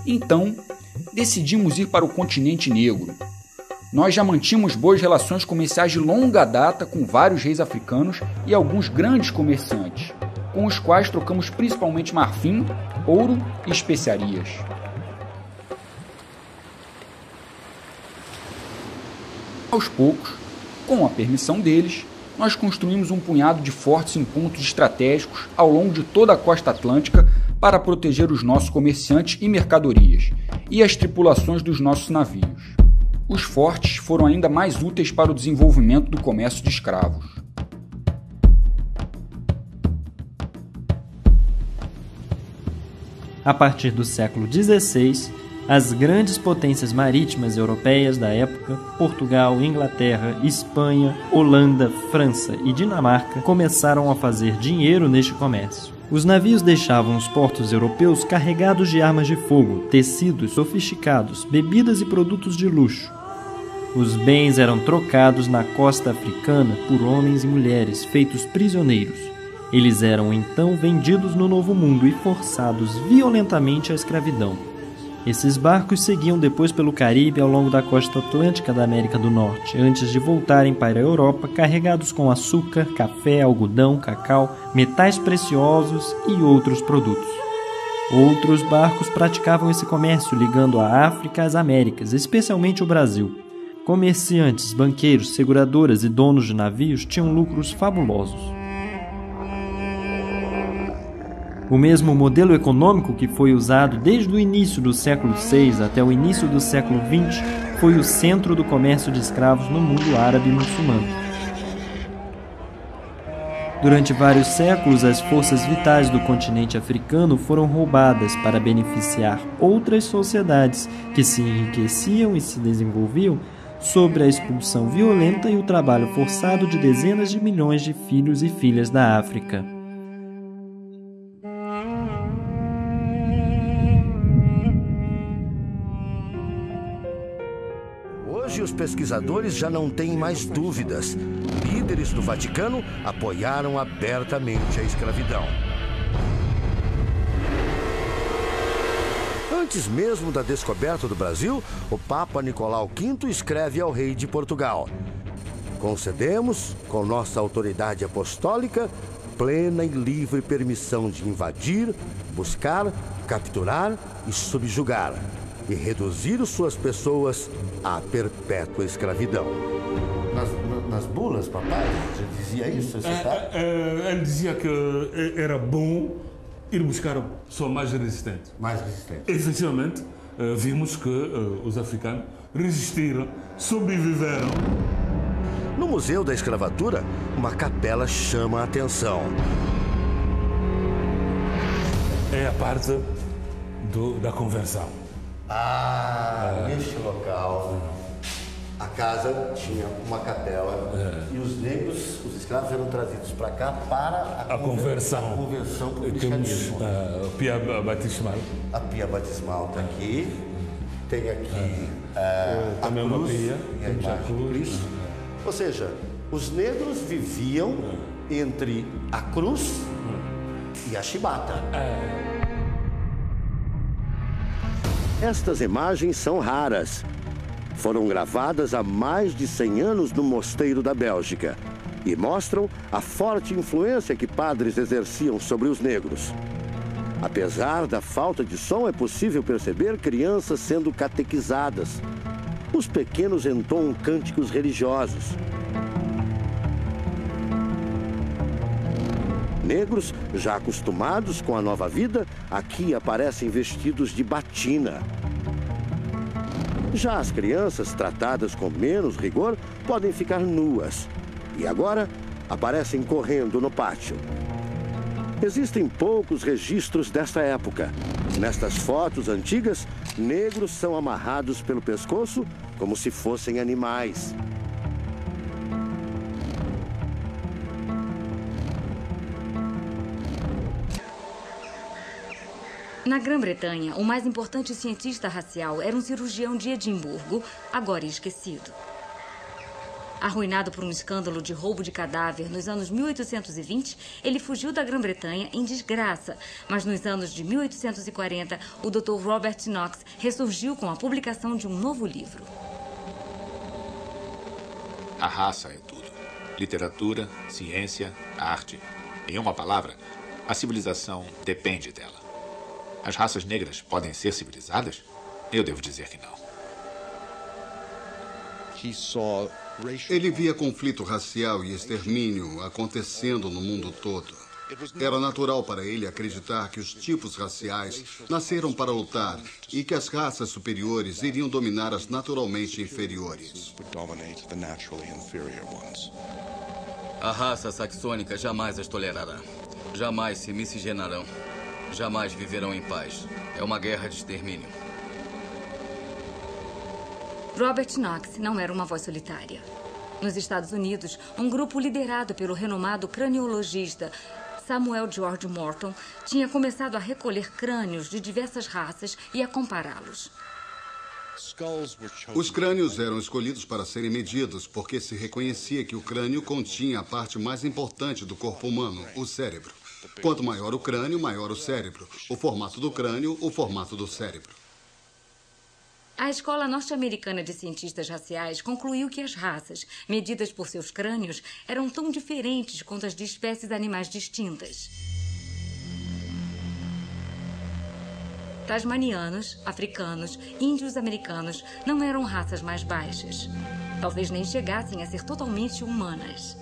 Então, decidimos ir para o continente negro. Nós já mantínhamos boas relações comerciais de longa data com vários reis africanos e alguns grandes comerciantes, com os quais trocamos principalmente marfim, ouro e especiarias. Aos poucos, com a permissão deles, nós construímos um punhado de fortes em pontos estratégicos ao longo de toda a costa atlântica para proteger os nossos comerciantes e mercadorias, e as tripulações dos nossos navios. Os fortes foram ainda mais úteis para o desenvolvimento do comércio de escravos. A partir do século XVI, as grandes potências marítimas europeias da época, Portugal, Inglaterra, Espanha, Holanda, França e Dinamarca, começaram a fazer dinheiro neste comércio. Os navios deixavam os portos europeus carregados de armas de fogo, tecidos sofisticados, bebidas e produtos de luxo. Os bens eram trocados na costa africana por homens e mulheres feitos prisioneiros. Eles eram então vendidos no Novo Mundo e forçados violentamente à escravidão. Esses barcos seguiam depois pelo Caribe ao longo da costa atlântica da América do Norte, antes de voltarem para a Europa carregados com açúcar, café, algodão, cacau, metais preciosos e outros produtos. Outros barcos praticavam esse comércio ligando a África às Américas, especialmente o Brasil. Comerciantes, banqueiros, seguradoras e donos de navios tinham lucros fabulosos. O mesmo modelo econômico que foi usado desde o início do século VI até o início do século XX foi o centro do comércio de escravos no mundo árabe e muçulmano. Durante vários séculos, as forças vitais do continente africano foram roubadas para beneficiar outras sociedades que se enriqueciam e se desenvolviam sobre a expulsão violenta e o trabalho forçado de dezenas de milhões de filhos e filhas da África. Hoje, os pesquisadores já não têm mais dúvidas. Líderes do Vaticano apoiaram abertamente a escravidão. Antes mesmo da descoberta do Brasil, o Papa Nicolau V escreve ao rei de Portugal: concedemos, com nossa autoridade apostólica, plena e livre permissão de invadir, buscar, capturar e subjugar, e reduzir suas pessoas à perpétua escravidão. Nas bulas, papai, já dizia isso? Ele dizia que era bom ir buscar a pessoa mais resistente. Mais resistente. Essencialmente, vimos que os africanos resistiram, sobreviveram. No Museu da Escravatura, uma capela chama a atenção. É a parte da conversão. Neste local, a casa tinha uma capela e os negros, os escravos, eram trazidos para cá para a conversão. A conversão para o Temos cristianismo. a pia batismal. A pia batismal está aqui. Tem aqui também a cruz, uma pia. e a imagem de Cristo. Ou seja, os negros viviam entre a cruz e a chibata. Estas imagens são raras. Foram gravadas há mais de 100 anos no Mosteiro da Bélgica e mostram a forte influência que padres exerciam sobre os negros. Apesar da falta de som, é possível perceber crianças sendo catequizadas. Os pequenos entoam cânticos religiosos. Negros, já acostumados com a nova vida, aqui aparecem vestidos de batina. Já as crianças, tratadas com menos rigor, podem ficar nuas. E agora, aparecem correndo no pátio. Existem poucos registros desta época. Nestas fotos antigas, negros são amarrados pelo pescoço como se fossem animais. Na Grã-Bretanha, o mais importante cientista racial era um cirurgião de Edimburgo, agora esquecido. Arruinado por um escândalo de roubo de cadáver nos anos 1820, ele fugiu da Grã-Bretanha em desgraça. Mas nos anos de 1840, o Dr. Robert Knox ressurgiu com a publicação de um novo livro. A raça é tudo. Literatura, ciência, arte. Em uma palavra, a civilização depende dela. As raças negras podem ser civilizadas? Eu devo dizer que não. Ele via conflito racial e extermínio acontecendo no mundo todo. Era natural para ele acreditar que os tipos raciais nasceram para lutar e que as raças superiores iriam dominar as naturalmente inferiores. A raça saxônica jamais as tolerará. Jamais se miscigenarão. Jamais viverão em paz. É uma guerra de extermínio. Robert Knox não era uma voz solitária. Nos Estados Unidos, um grupo liderado pelo renomado craniologista Samuel George Morton tinha começado a recolher crânios de diversas raças e a compará-los. Os crânios eram escolhidos para serem medidos porque se reconhecia que o crânio continha a parte mais importante do corpo humano, o cérebro. Quanto maior o crânio, maior o cérebro. O formato do crânio, o formato do cérebro. A Escola Norte-Americana de Cientistas Raciais concluiu que as raças, medidas por seus crânios, eram tão diferentes quanto as de espécies animais distintas. Tasmanianos, africanos, índios americanos não eram raças mais baixas. Talvez nem chegassem a ser totalmente humanas.